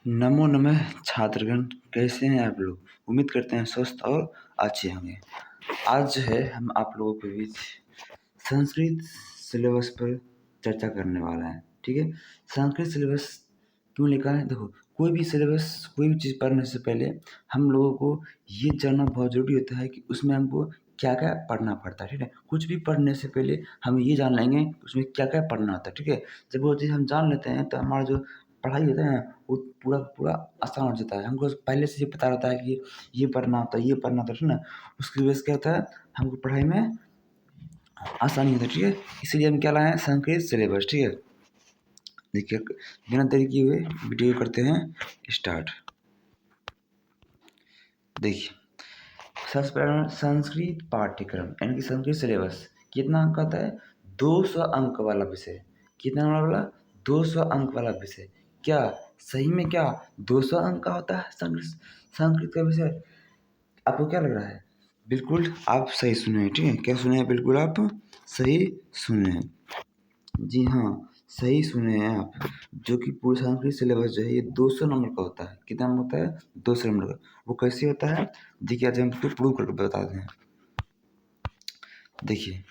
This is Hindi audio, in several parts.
नमो नमः छात्रगण, कैसे हैं आप लोग? उम्मीद करते हैं स्वस्थ और अच्छे होंगे। आज जो है हम आप लोगों के बीच संस्कृत सिलेबस पर चर्चा करने वाला है, ठीक है? संस्कृत सिलेबस क्यों लिखा है? देखो, कोई भी सिलेबस, कोई भी चीज़ पढ़ने से पहले हम लोगों को ये जानना बहुत ज़रूरी होता है कि उसमें हमको क्या-क्या पढ़ना पड़ता है, ठीक है? कुछ भी पढ़ने से पहले हम ये जान लेंगे कि उसमें क्या-क्या पढ़ना होता है, ठीक है? जब वो चीज़ हम जान लेते हैं तो हमारा जो पढ़ाई होता है ना, वो पूरा पूरा आसान हो जाता है। हमको पहले से ही पता रहता है कि ये पढ़ना होता है, ये पढ़ना होता है, ठीक है ना? उसकी वजह से क्या होता है, हमको पढ़ाई में आसानी होती है, ठीक है? इसीलिए हम क्या लाए हैं, संस्कृत सिलेबस, ठीक है? देखिए, बिना देरी किए हुए वीडियो करते हैं स्टार्ट। देखिए, सबसे पहले संस्कृत पाठ्यक्रम यानी कि संस्कृत सिलेबस कितना अंक आता है? 200 अंक वाला विषय। कितना वाला? 200 अंक वाला विषय। क्या सही में क्या 200 अंक का होता है संस्कृत संस्कृत का विषय? आपको क्या लग रहा है? बिल्कुल आप सही सुने हैं, ठीक है? क्या सुने हैं? बिल्कुल आप सही सुने हैं। जी हाँ, सही सुने हैं आप। जो कि पूरे संस्कृत सिलेबस जो है ये 200 नंबर का होता है। कितना नंबर होता है? 200 नंबर का। वो कैसे होता है? देखिए, आज हम इसको प्रूव करके बताते हैं। देखिए,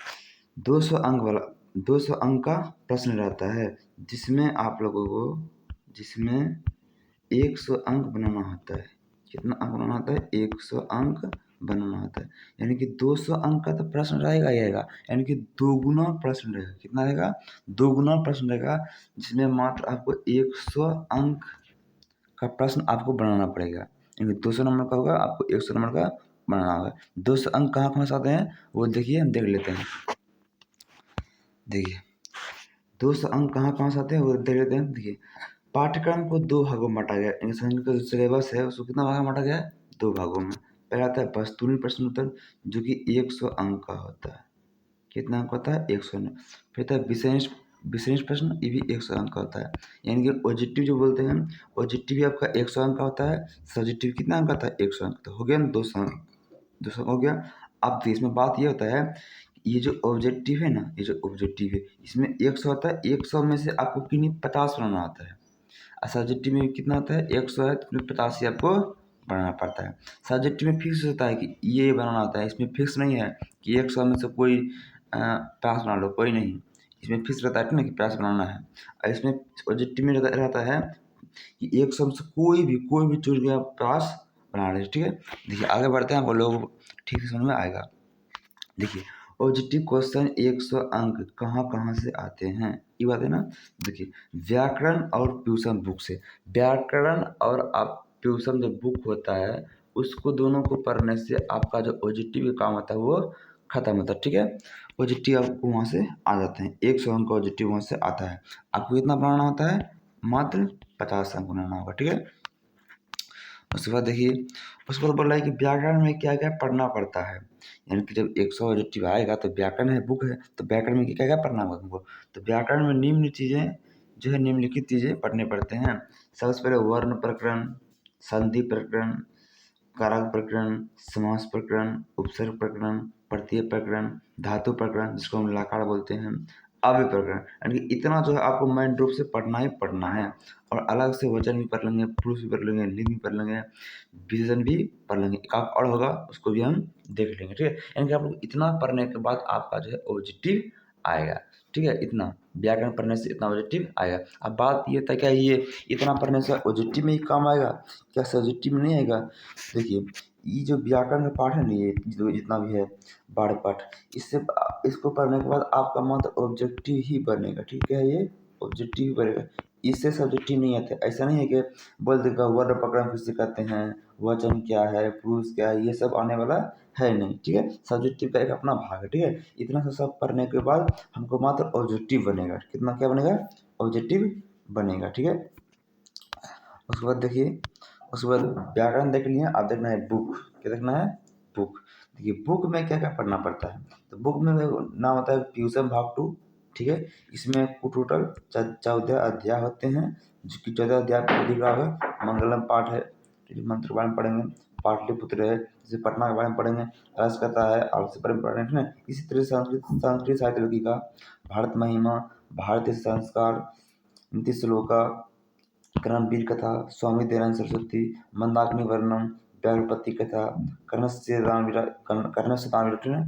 200 अंक वाला 200 अंक का प्रश्न रहता है, जिसमें आप लोगों को जिसमें 100 अंक बनाना होता है। कितना अंक बनाना होता है? 100 अंक बनाना होता है। यानी कि 200 अंक का तो प्रश्न रहेगा ही रहेगा, यानी कि दोगुना प्रश्न रहेगा। कितना रहेगा? दोगुना प्रश्न रहेगा, जिसमें मात्र आपको 100 अंक का प्रश्न आपको बनाना पड़ेगा। यानी 200 नंबर का होगा, आपको 100 नंबर का बनाना होगा। 200 अंक कहाँ-कहाँ से आते हैं, वो देखिए, हम देख लेते हैं। देखिए, 200 अंक कहाँ-कहाँ से आते हैं, वो देख लेते हैं। देखिए, पाठ्यक्रम को 2 भागों में बाँटा गया है। यानी संस्कृत का जो सिलेबस है, उसको कितना भाग में बाँटा गया है? 2 भागों में। पहला आता है वस्तुनिष्ठ प्रश्न उत्तर, जो कि 100 अंक का होता है। कितना अंक होता है? 100 न फिर आता है विषयनिष्ठ प्रश्न, ये भी 100 अंक का होता है। यानी कि ऑब्जेक्टिव जो बोलते हैं, ऑब्जेक्टिव भी आपका 100 अंक का होता है। सब्जेक्टिव कितना अंक का होता है? 100 अंक। तो हो गया ना 200 अंक। 200 हो गया। अब देखिए, इसमें बात ये होता है, ये जो ऑब्जेक्टिव है ना, ये जो ऑब्जेक्टिव है, इसमें 100 होता है। 100 में से आपको कितनी 50 बनाना होता है। सब्जेक्टिव में कितना होता है? 100 है, तो 50 ही आपको बनाना पड़ता है। सब्जेक्टिव में फिक्स होता है कि ये बनाना होता है, इसमें फिक्स नहीं है कि 100 में से कोई 50 बना लो, कोई नहीं। इसमें फिक्स रहता है ना कि 50 बनाना है। और इसमें ऑब्जेक्टिव में रहता है कि 100 में से कोई भी चुन के आप 50 बना लीजिए, ठीक है? देखिए, आगे बढ़ते हैं, आपको लोग ठीक से समझ में आएगा। देखिए, ऑब्जेक्टिव क्वेश्चन 100 अंक कहाँ-कहाँ से आते हैं? ये बात है ना? देखिए, व्याकरण और ट्यूशन बुक से। व्याकरण और आप ट्यूशन जो बुक होता है, उसको दोनों को पढ़ने से आपका जो ऑब्जेक्टिव का काम होता है, वो खत्म होता है, ठीक है? ऑब्जेक्टिव आपको वहाँ से आ जाते हैं। 100 अंक का ऑब्जेक्टिव वहाँ से आता है। आपको कितना बनाना होता है? मात्र 50 अंक बनाना होगा, ठीक है? उसके बाद देखिए, उसके बाद बोल रहा है कि व्याकरण में क्या-क्या पढ़ना पड़ता है। यानी कि जब 100 ऑब्जेक्टिव आएगा तो व्याकरण है, बुक है, तो व्याकरण में क्या-क्या पढ़ना होगा तुमको। तो व्याकरण में निम्न चीज़ें जो है, निम्नलिखित चीज़ें पढ़ने पड़ते हैं। सबसे पहले वर्ण प्रकरण, संधि प्रकरण, कारक प्रकरण, समास प्रकरण, उपसर्ग प्रकरण, प्रत्यय प्रकरण, धातु प्रकरण, जिसको हम लकार बोलते हैं, अव्यय प्रकरण। यानी कि इतना जो है आपको मेन रूप से पढ़ना ही पढ़ना है। और अलग से वचन भी पढ़ लेंगे, पुरुष भी पढ़ लेंगे, लिंग भी पढ़ लेंगे, विशेषण भी पढ़ लेंगे। एक आध और होगा, उसको भी हम देख लेंगे, ठीक है? यानी कि आप लोग इतना पढ़ने के बाद आपका जो है ऑब्जेक्टिव आएगा, ठीक है? इतना व्याकरण पढ़ने से इतना ऑब्जेक्टिव आएगा। अब बात ये था, क्या ये इतना पढ़ने से ऑब्जेक्टिव में ही काम आएगा? क्या सब्जेक्टिव में नहीं आएगा? देखिए, ये जो व्याकरण का पाठ है ना, ये जो जितना भी है बारह पाठ, इसको पढ़ने के बाद आपका मात्र ऑब्जेक्टिव ही बनेगा, ठीक है? ये ऑब्जेक्टिव ही बनेगा, इससे सब्जेक्टिव नहीं आते। ऐसा नहीं है कि बोल देगा वर्ण प्रकरण किसे कहते हैं, वचन क्या है, पुरुष क्या है, ये सब आने वाला है नहीं, ठीक है? सब्जेक्टिव का एक अपना भाग है, ठीक है? इतना सा सब पढ़ने के बाद हमको मात्र ऑब्जेक्टिव बनेगा। कितना क्या बनेगा? ऑब्जेक्टिव बनेगा, ठीक है? उसके बाद देखिए, उसके बाद व्याकरण देख लिया, अब देखना है बुक। क्या देखना है? बुक। देखिए, बुक में क्या क्या पढ़ना पड़ता है। तो बुक में नाम होता है ट्यूशन भाग 2, ठीक है? इसमें टोटल 14 अध्याय होते हैं, जो कि 14 अध्याय आपको दिख रहा होगा। मंगलम पाठ है, मंत्र के बारे में पढ़ेंगे। पाटलिपुत्र है, जैसे पटना के बारे में पढ़ेंगे। रस कथा है, आलस्य पर पढ़ेंगे, ठीक है? इसी तरह संस्कृत साहित्य लौकिका, भारत महिमा, भारतीय संस्कार, नीति श्लोका, कर्णवीर कथा, स्वामी दयानंद सरस्वती, मंदाकिनी वर्णम, व्याघ्रपति कथा, कर्णस्य दानवीर,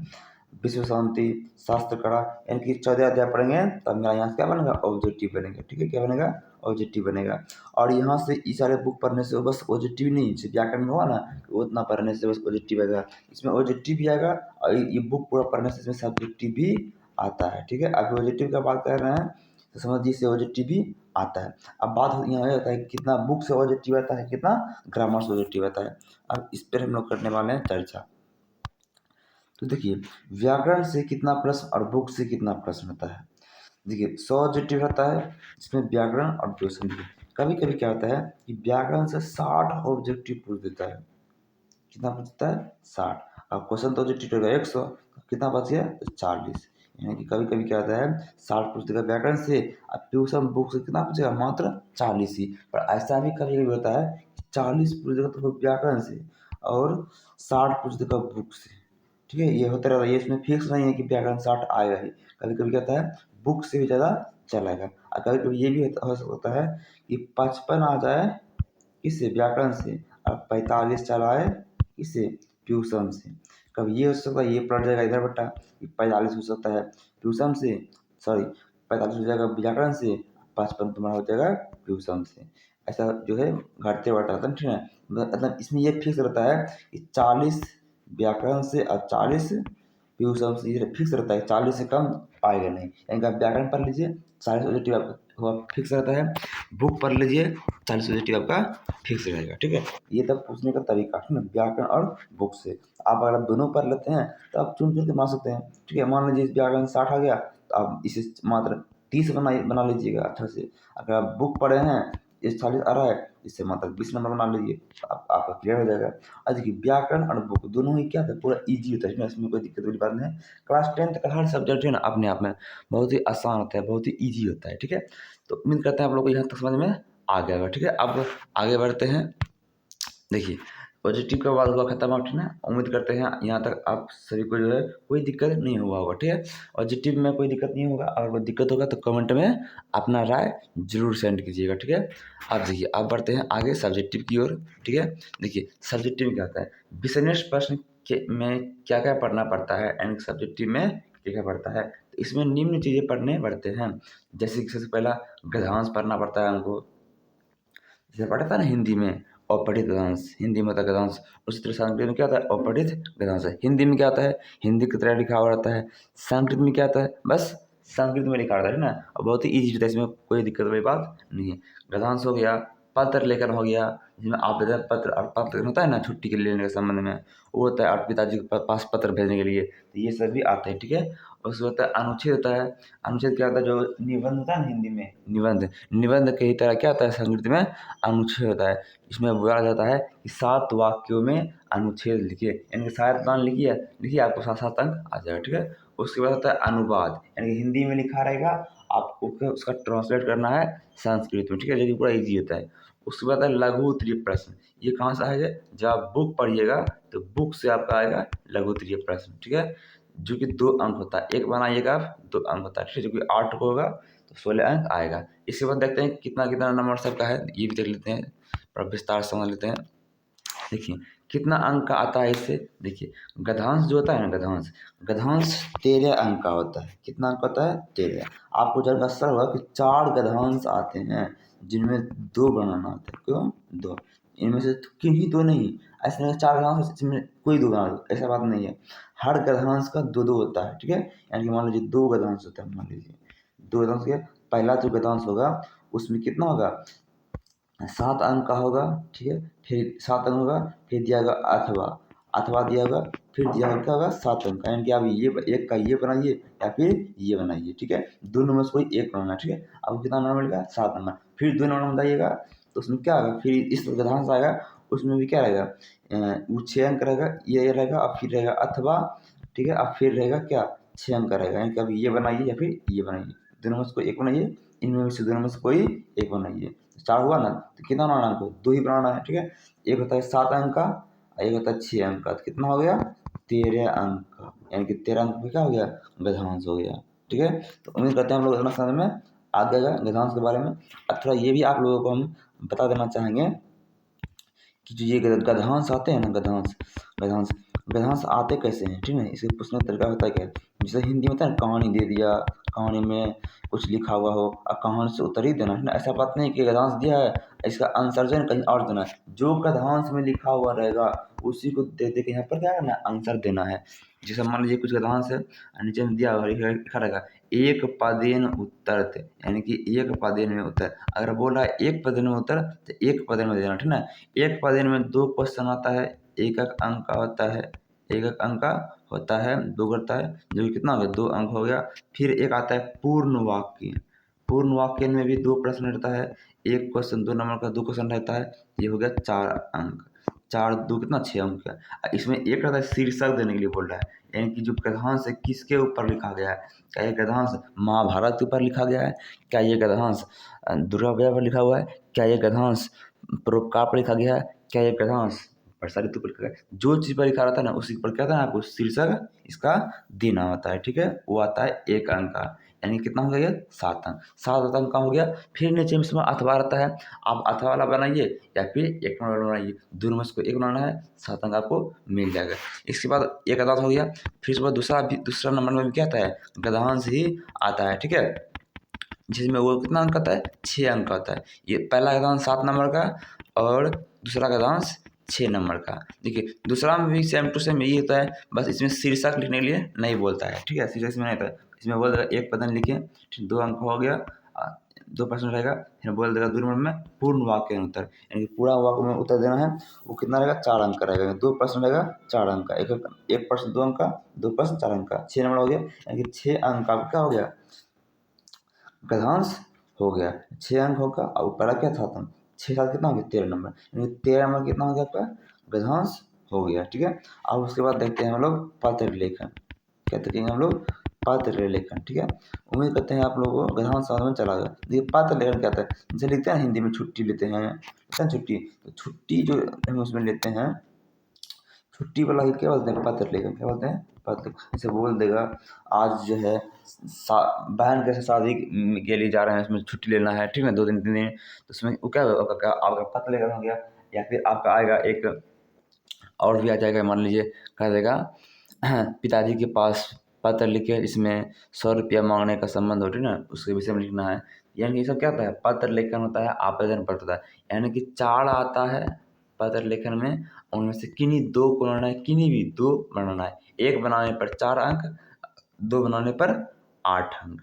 विश्व शांति, शास्त्र कड़ा, यानी कि 14 अध्याय पढ़ेंगे तब मेरा यहाँ से क्या बनेगा, ऑब्जेक्टिव बनेगा। ठीक है, क्या बनेगा, ऑब्जेक्टिव बनेगा। और यहाँ से ये सारे बुक पढ़ने से बस ऑब्जेक्टिव नहीं, जैसे व्याकरण में हुआ ना, उतना पढ़ने से बस ऑब्जेक्टिव आएगा, इसमें ऑब्जेक्टिव भी आएगा और ये बुक पूरा पढ़ने से इसमें सब्जेक्टिव भी आता है। ठीक है, अभी ऑब्जेक्टिव का बात कर रहे हैं तो समझिए इससे ऑब्जेक्टिव भी आता है। अब बात यहाँ होता है कितना बुक से ऑब्जेक्टिव आता है, कितना ग्रामर से ऑब्जेक्टिव आता है। अब इस पर हम लोग करने वाले हैं चर्चा। तो देखिए व्याकरण से कितना प्रश्न और बुक से कितना प्रश्न होता है। देखिए 100 ऑब्जेक्टिव रहता है जिसमें व्याकरण और क्वेश्चन भी। कभी कभी क्या होता है कि व्याकरण से 60 ऑब्जेक्टिव पूछ देता है। कितना पूछता है, 60। अब क्वेश्चन तो ऑब्जेक्टिव होगा 100, कितना बच गया, 40। यानी कि कभी कभी क्या होता है 60 पूछ देगा व्याकरण से, अब ट्यूशन बुक से कितना पूछेगा, मात्र 40 ही। पर ऐसा भी कभी कभी होता है 40 पूछ देगा तो व्याकरण से और 60 पूछ देगा बुक से। ठीक है, ये होता रहता है, ये इसमें फिक्स नहीं है कि व्याकरण 60 आएगा ही। कभी कभी क्या होता है बुक से भी ज़्यादा चलेगा। और कभी कभी ये भी हो सकता है कि 55 आ जाए किससे, व्याकरण से, और 45 चला आए किससे, ट्यूशन से। कभी ये हो सकता है ये पलट जाएगा इधर बट्टा, 45 हो सकता है ट्यूशन से, सॉरी 45 हो जाएगा व्याकरण से, 55 तुम्हारा हो जाएगा ट्यूशन से। ऐसा जो है घटते बढ़ते रहता है। ठीक है, मतलब इसमें ये फिक्स रहता है कि 40 व्याकरण से और 40 ट्यूशन से, ये फिक्स रहता है, 40 से कम आएगा नहीं। यानी कि आप व्याकरण पढ़ लीजिए 40 ऑब्जेक्टिव आपका फिक्स रहता है, बुक पढ़ लीजिए 40 ऑब्जेक्टिव आपका फिक्स रहेगा। ठीक है, ये तब पूछने का तरीका है ना, व्याकरण और बुक से। आप अगर आप दोनों पढ़ लेते हैं तो आप चुन चुन के बना सकते हैं। ठीक है, मान लीजिए व्याकरण 60 आ गया तो आप इसे मात्र 30 बना लीजिएगा अच्छा से। अगर आप बुक पढ़े हैं ये 40 आ रहा है, इससे मात्र 20 नंबर बना लीजिए, तो आपका क्लियर हो जाएगा। और देखिए व्याकरण और बुक दोनों ही क्या था, पूरा ईजी होता है, इसमें कोई दिक्कत वाली बात नहीं है। क्लास 10 का हर सब्जेक्ट है ना अपने आप में बहुत ही आसान होता है, बहुत ही ईजी होता है। ठीक है, तो उम्मीद करते हैं आप लोग को यहाँ तक समझ में आ गया होगा। ठीक है, अब आगे बढ़ते हैं। देखिए पॉजिटिव का बाद हुआ खत्म आप, ठीक है, उम्मीद करते हैं यहाँ तक आप सभी को जो है कोई दिक्कत नहीं हुआ होगा। ठीक है, पॉजिटिव में कोई दिक्कत नहीं होगा, अगर कोई दिक्कत होगा तो कमेंट में अपना राय जरूर सेंड कीजिएगा। ठीक है, अब देखिए अब बढ़ते हैं आगे सब्जेक्टिव की ओर। ठीक है, देखिए सब्जेक्टिव क्या होता है, विशेष प्रश्न के में क्या क्या पढ़ना पड़ता है, एंड सब्जेक्टिव में क्या क्या पढ़ता है। तो इसमें निम्न चीज़ें पढ़ने पड़ते हैं, जैसे कि सबसे पहला गद्यांश पढ़ना पड़ता है हमको, जैसे पढ़ा था ना हिंदी में अपठित गद्यांश, हिंदी में होता है गद्यांश। उसी तरह संस्कृत में क्या होता है, अपठित गद्यांश है। हिंदी में क्या होता है, हिंदी की तरह लिखा हुआ रहता है। संस्कृत में क्या होता है, बस संस्कृत में लिखा रहता है ना, और बहुत ही ईजी होता है, इसमें कोई दिक्कत वाली बात नहीं है। गद्यांश हो गया, पत्र लेखन हो गया, जिसमें आवेदन पत्र और पत्र होता है ना छुट्टी के लेने के संबंध में, वो होता है, और पिताजी के पास पत्र भेजने के लिए, तो ये सब भी आते हैं। ठीक है, उसमें होता है अनुच्छेद होता है। अनुच्छेद क्या होता है, जो निबंध होता है ना हिंदी में निबंध, निबंध के ही तरह क्या होता है संस्कृत में अनुच्छेद होता है। इसमें बोला जाता है कि 7 वाक्यों में अनुच्छेद लिखिए, यानी कि 7 लाइन लिखिए, लिखिए आपको 7 अंक आ जाएगा। ठीक है, उसके बाद होता है अनुवाद, यानी कि हिंदी में लिखा रहेगा, आपको उसका ट्रांसलेट करना है संस्कृत में। ठीक है, जो कि पूरा ईजी होता है। उसके बाद है लघु उत्तरीय प्रश्न, ये कहाँ से आएगा, जब आप बुक पढ़िएगा तो बुक से आपका आएगा लघु उत्तरीय प्रश्न। ठीक है, जो कि 2 अंक होता है, एक बनाइएगा आप 2 अंक होता है। ठीक है, जो कि 8 को होगा तो 16 अंक आएगा। इसके बाद देखते हैं कितना कितना नंबर सबका है, ये भी देख लेते हैं, थोड़ा विस्तार से समझ लेते हैं। देखिए कितना अंक का आता है इससे, देखिए गद्यांश जो होता है ना, गद्यांश गद्यांश 13 अंक का होता है। कितना अंक होता है, 13। आपको जब असर हुआ कि 4 गद्यांश आते हैं जिनमें 2 बनाना आता है, क्यों 2, इनमें से किन्हीं 2 नहीं, ऐसे नहीं 4 गद्यांश जिसमें कोई 2 बना दो, ऐसा बात नहीं है। हर गद्यांश का 2-2 होता है। ठीक है, यानी कि मान लीजिए 2 गद्यांश होता है, मान लीजिए 2 गद्यांश के पहला जो गद्यांश होगा उसमें कितना होगा, 7 अंक का होगा। ठीक है, फिर 7 अंक होगा, फिर दिया होगा अथवा, अथवा दिया होगा, फिर दिया होगा क्या होगा 7 अंक का, यानी कि आप ये एक का ये बनाइए या फिर ये बनाइए। ठीक है, दोनों में से कोई एक बनाना है। ठीक है, आपको कितना नंबर मिलेगा, 7 नंबर। फिर 2 नंबर बताइएगा तो उसमें क्या होगा, फिर इस गद्यांश आएगा, उसमें भी क्या रहेगा, वो 6 अंक रहेगा, ये रहेगा, और फिर रहेगा अथवा। ठीक है, अब फिर रहेगा क्या, 6 अंक का रहेगा, यानी कि अब ये बनाइए या फिर ये बनाइए, दोनों में से कोई एक बनाइए, इनमें से दोनों में से कोई एक बनाइए। 4 हुआ ना, तो कितना बनाना है, हमको 2 ही बनाना है। ठीक है, एक होता है 7 अंक का और एक होता है 6 अंक का, तो कितना हो गया 13 अंक का, यानी कि 13 अंक में क्या हो गया, गद्यांश हो गया। ठीक है, तो उम्मीद करते हैं हम लोग इतना समझ में आ जाएगा गद्यांश के बारे में। अब थोड़ा ये भी आप लोगों को हम बता देना चाहेंगे कि जो ये गद्यांश आते हैं ना, गद्यांश गद्यांश आते कैसे हैं, ठीक है। इसे पूछने का तरीका होता है क्या, जैसे हिंदी में होता है ना, कहानी दे दिया, कहानी में कुछ लिखा हुआ हो और कहानी से उत्तर ही देना है ना। ऐसा बात नहीं कि गद्यांश दिया है, इसका आंसर जो है कहीं और देना है। जो गद्यांश में लिखा हुआ रहेगा उसी को दे दे के यहाँ पर क्या करना है, आंसर देना है। जैसे मान लीजिए कुछ गद्यांश है, नीचे में दिया हुआ लिखा रहेगा एक पदेन उत्तर, यानी कि एक पदेन में उत्तर। अगर बोल रहा है एक पदेन में उत्तर तो एक पदेन में देना, ठीक ना। एक पदेन में 2 क्वेश्चन आता है, एक-एक अंक का होता है, एक-एक अंक का होता है, 2 करता है, जो कि कितना हो गया, 2 अंक हो गया। फिर एक आता है पूर्ण वाक्य, पूर्ण वाक्य में भी 2 प्रश्न रहता है, 1 क्वेश्चन 2 नंबर का 2 क्वेश्चन रहता है, ये हो गया 4 अंक। 4 2 कितना 6 अंक का। इसमें एक रहता है शीर्षक देने के लिए बोल रहा है, यानी कि जो गद्यांश है किसके ऊपर लिखा गया है। क्या ये गद्यांश महाभारत के ऊपर लिखा गया है, क्या ये गद्यांश दुर्गा पूजा पर लिखा हुआ है, क्या ये गद्यांश परोपकार पर लिखा गया है, क्या ये गद्यांश वर्षा ऋतु पर लिखा गया है। जो चीज़ पर लिखा रहता है ना उसी पर क्या था आपको शीर्षक इसका देना होता है, ठीक है। वो आता है 1 अंक का, यानी कितना हो गया, 7 अंक। 7 अंक का हो गया। फिर नीचे में इसमें अथवा रहता है, आप अथवा वाला बनाइए या फिर 1 नंबर वाला बनाइए, दोनों में से कोई एक बनाना है, 7 अंक आपको मिल जाएगा। इसके बाद एक गद्यांश हो गया, फिर उसके बाद दूसरा नंबर में भी क्या आता है, गद्यांश ही आता है, ठीक है। जिसमें वो कितना अंक आता है, 6 अंक का आता है। ये पहला गद्यांश 7 नंबर का और दूसरा गद्यांश 6 नंबर का। देखिए दूसरा में भी सेम टू सेम यही होता है, बस इसमें शीर्षक लिखने के लिए नहीं बोलता है, ठीक है। शीर्षक इसमें नहीं होता है, इसमें बोल देगा एक पदन लिखिए, ठीक 2 अंक हो गया, 2 प्रश्न रहेगा। फिर बोल देगा 2 नंबर में पूर्ण वाक्य में उत्तर, यानी कि पूरा वाक्य में उत्तर देना है। वो कितना रहेगा, 4 अंक का रहेगा। 2 प्रश्न रहेगा 4 अंक का, एक प्रश्न 2 अंक का, 2 प्रश्न 4 अंक का, 6 नंबर हो गया, यानी कि 6 अंक का क्या हो गया, गद्यांश हो गया। 6 अंक होगा और पहला क्या था, 6 7 कितना हो गया, 13 नंबर, यानी 13 नंबर कितना हो गया आपका, गद्यांश हो गया, ठीक है। अब उसके बाद देखते हैं हम लोग पत्र लेखन, क्या देखेंगे हम लोग, पत्र लेखन, ठीक है। उम्मीद करते हैं आप लोगों को गद्यांश समझ में चला गया। देखिए पत्र लेखन क्या होता है, जैसे लिखते हैं हिंदी में छुट्टी लेते हैं, छुट्टी, तो छुट्टी जो हम उसमें लेते हैं, छुट्टी वाला ही क्या बोलते हैं, पत्र लेखन, क्या बोलते हैं, पत्र। जैसे बोल देगा आज जो है बहन के शादी के लिए जा रहे हैं, उसमें छुट्टी लेना है, ठीक है, 2 दिन 3 दिन, तो उसमें वो क्या होगा, आपका पत्र लेखन हो गया। या फिर आपका आएगा एक और भी आ जाएगा, मान लीजिए कह देगा पिताजी के पास पत्र लिखे, इसमें 100 रुपया मांगने का संबंध हो, ठीक है ना, उसके विषय में लिखना है। यानी ये सब क्या होता है, पत्र लेखन होता है, आवेदन पत्र होता है। यानी कि 4 आता है पत्र लेखन में, उनमें से किन्हीं 2 को बनाना है, किन्हीं भी 2 बनाना है। 1 बनाने पर 4 अंक, 2 बनाने पर 8 अंक,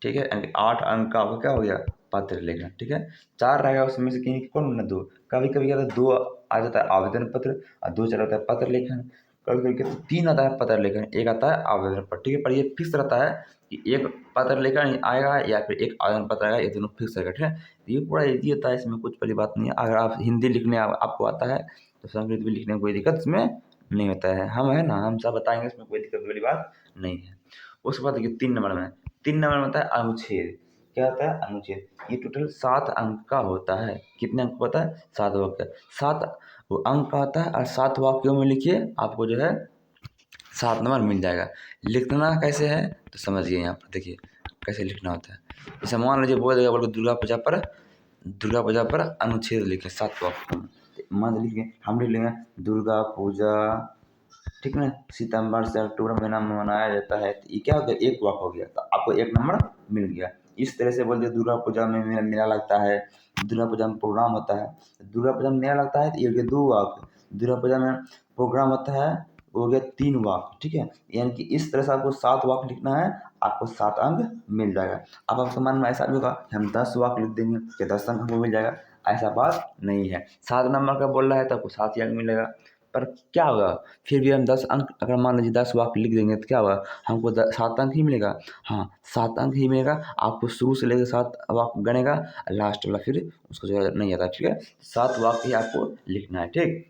ठीक है। यानी 8 अंक का आपका क्या हो गया, पत्र लेखन, ठीक है। 4 रहेगा उसमें से किन्हीं कौन बना, 2। कभी-कभी क्या होता है 2 आ जाता है आवेदन पत्र और 2 चला जाता है पत्र लेखन। कभी-कभी क्या 3 आता है पत्र लेखन, 1 आता है आवेदन पत्र, ठीक है। पर ये फिक्स रहता है कि 1 पत्र लेखन आएगा या फिर 1 आवेदन पत्र आएगा, ये दोनों फिक्स रहेगा, ठीक है। ये पूरा ईज़ी होता है, इसमें कुछ बड़ी बात नहीं है। अगर आप हिंदी लिखने आपको आता है तो संस्कृत भी लिखने में कोई दिक्कत इसमें नहीं होता है। हम है ना, हम सब बताएँगे, इसमें कोई दिक्कत वाली बात नहीं है। उसके बाद देखिए 3 नंबर में, 3 नंबर में होता है अनुच्छेद। क्या होता है, अनुच्छेद। ये टोटल 7 अंक का होता है। कितने अंक का होता है, 7 वाक्य, 7 वो अंक का होता है और 7 वाक्यों में लिखिए, आपको जो है 7 नंबर मिल जाएगा। लिखना कैसे है तो समझिए, यहाँ पर देखिए कैसे लिखना होता है। जैसे मान लीजिए बोल देगा, बोल दुर्गा पूजा पर अनुच्छेद लिखें 7 वाक्यों में। मान लीजिए हम लिख लेंगे दुर्गा पूजा, ठीक है, सितंबर से अक्टूबर महीना में मनाया जाता है, तो ये क्या हो गया, 1 वाक्य हो गया, तो आपको 1 नंबर मिल गया। इस तरह से बोल दिया दुर्गा पूजा में मेला लगता है, दुर्गा पूजा में प्रोग्राम होता है, दुर्गा पूजा में मेला लगता है, तो ये हो गया 2 वाक्य। दुर्गा पूजा में प्रोग्राम होता है, वो हो गया 3 वाक्य, ठीक है। यानी कि इस तरह से आपको 7 वाक्य लिखना है, आपको 7 अंक मिल जाएगा। अब आपके मन में ऐसा भी होगा कि हम 10 वाक्य लिख देंगे कि 10 अंक हमको मिल जाएगा, ऐसा बात नहीं है। 7 नंबर का बोल रहा है तो आपको 7 ही अंक मिलेगा। पर क्या होगा, फिर भी हम 10 अंक, अगर मान लीजिए 10 वाक्य लिख देंगे तो क्या होगा, हमको 7 अंक ही मिलेगा। हाँ 7 अंक ही मिलेगा आपको, शुरू से लेकर 7 वाक्य गनेगा, लास्ट वाला फिर उसको जो है नहीं आता, ठीक है। 7 वाक्य ही आपको लिखना है, ठीक।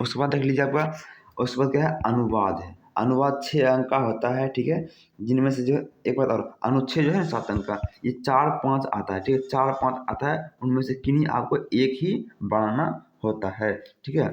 उसके बाद देख लीजिए आपका, उसके बाद क्या है, अनुवाद है। अनुवाद 6 अंक का होता है, ठीक है। जिनमें से जो एक बात और, अनुच्छेद जो है 7 अंक का, ये 4-5 आता है, ठीक है। 4-5 आता है, उनमें से किन्हीं आपको एक ही बनाना होता है, ठीक है।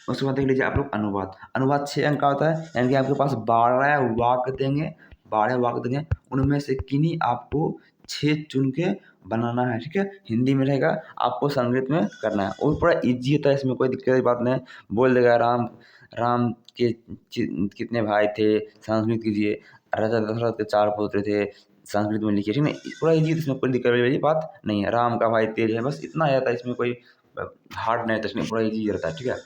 उसके बाद देख लीजिए आप लोग अनुवाद। अनुवाद 6 अंक का होता है, यानी कि आपके पास 12 वाक्य देंगे, 12 वाक्य देंगे, उनमें से किन्हीं आपको 6 चुन के बनाना है, ठीक है। हिंदी में रहेगा, आपको संस्कृत में करना है और पूरा ईजी होता है, इसमें कोई दिक्कत की बात नहीं। बोल देगा राम राम के कितने भाई थे, संस्कृत कीजिए। राजा दशरथ के 4 पुत्र थे, संस्कृत में लिखिए, ठीक है। पूरा ईजी, इसमें कोई दिक्कत वाली बात नहीं है। राम का भाई तेज है, बस इतना आ जाता है, इसमें कोई हार्ड नहीं रहता, इसमें पूरा ईजी रहता है, ठीक है।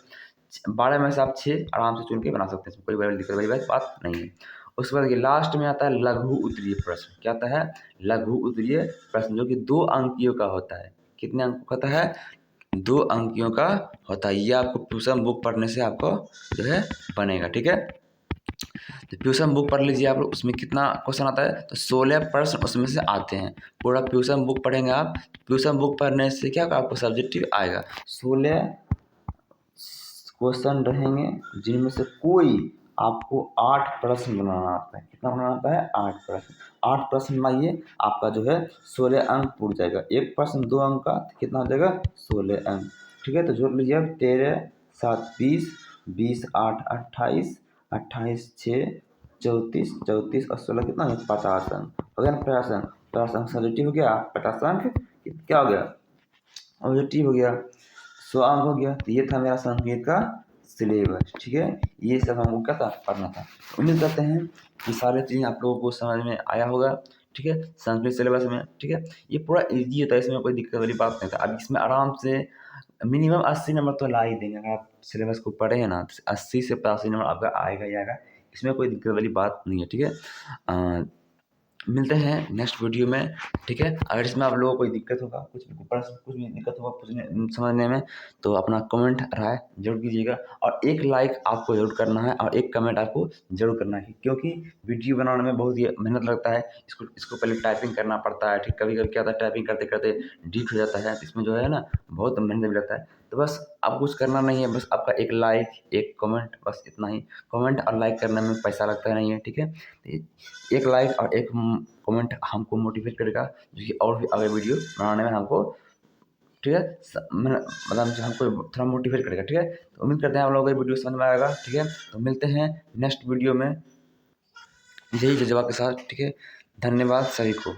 12 में से आप 6 आराम से चुन के बना सकते हैं, इसमें कोई बड़ी दिक्कत वाली बात नहीं है। उसके बाद ये लास्ट में आता है लघु उत्तरीय प्रश्न। क्या आता है? लघु उत्तरीय प्रश्न, जो कि 2 अंकियों का होता है। कितने अंक का होता है? 2 अंकियों का होता है। ये आपको ट्यूशन बुक पढ़ने से आपको जो है बनेगा, ठीक है। तो ट्यूशन बुक पढ़ लीजिए आप लोग, उसमें कितना क्वेश्चन आता है? तो 16 प्रश्न उसमें से आते हैं। पूरा ट्यूशन बुक पढ़ेंगे आप, ट्यूशन बुक पढ़ने से क्या आपको सब्जेक्टिव आएगा, 16 क्वेश्चन रहेंगे, जिनमें से कोई आपको 8 प्रश्न बनाना आता है। कितना बनाना आता है? 8 प्रश्न। 8 प्रश्न बनाइए, आपका जो है 16 अंक पूर जाएगा। एक प्रश्न 2 अंक का कितना हो जाएगा? 16 अंक, ठीक है। तो जोड़ लीजिए आप, 13 7 20, 20 8 28, 28 6 34, 34 और 16 कितना है? 50 अंक हो गया ना। 50 अंक, 50 अंक सब्जेक्टिव हो गया। 50 अंक क्या हो गया? ऑब्जेक्टिव हो गया। 100 अंक हो गया। तो ये था मेरा संस्कृत का सिलेबस, ठीक है। ये सब हमको क्या था? पढ़ना था। उम्मीद करते हैं कि सारी चीज़ें आप लोगों को समझ में आया होगा, ठीक है। संस्कृत सिलेबस में, ठीक है, ये पूरा ईजी होता है, इसमें कोई दिक्कत वाली बात नहीं था। अब इसमें आराम से मिनिमम 80 नंबर तो ला ही देंगे। अगर आप सिलेबस को पढ़े हैं ना, तो 80 से 85 नंबर आपका आएगा ही आएगा। इसमें कोई दिक्कत वाली बात नहीं है, ठीक है। मिलते हैं नेक्स्ट वीडियो में, ठीक है। अगर इसमें आप लोगों को कोई दिक्कत होगा, कुछ भी प्रश्न, कुछ भी दिक्कत होगा पूछने समझने में, तो अपना कमेंट राय जरूर कीजिएगा। और एक लाइक आपको ज़रूर करना है और एक कमेंट आपको ज़रूर करना है, क्योंकि वीडियो बनाने में बहुत ही मेहनत लगता है। इसको पहले टाइपिंग करना पड़ता है, ठीक। कभी कभी क्या होता है, टाइपिंग करते करते डिलीट हो जाता है, इसमें जो है ना बहुत मेहनत भी लगता है। तो बस अब कुछ करना नहीं है, बस आपका एक लाइक, एक कमेंट, बस इतना ही। कमेंट और लाइक करने में पैसा लगता नहीं है, ठीक है। एक लाइक और एक कमेंट हमको मोटिवेट करेगा, जो कि और भी आगे वीडियो बनाने में हमको, ठीक है, मतलब जो हमको थोड़ा मोटिवेट करेगा, ठीक है। तो उम्मीद करते हैं आप लोगों को ये वीडियो समझ में आएगा, ठीक है। तो मिलते हैं नेक्स्ट वीडियो में यही जज्बा के साथ, ठीक है। धन्यवाद सभी को।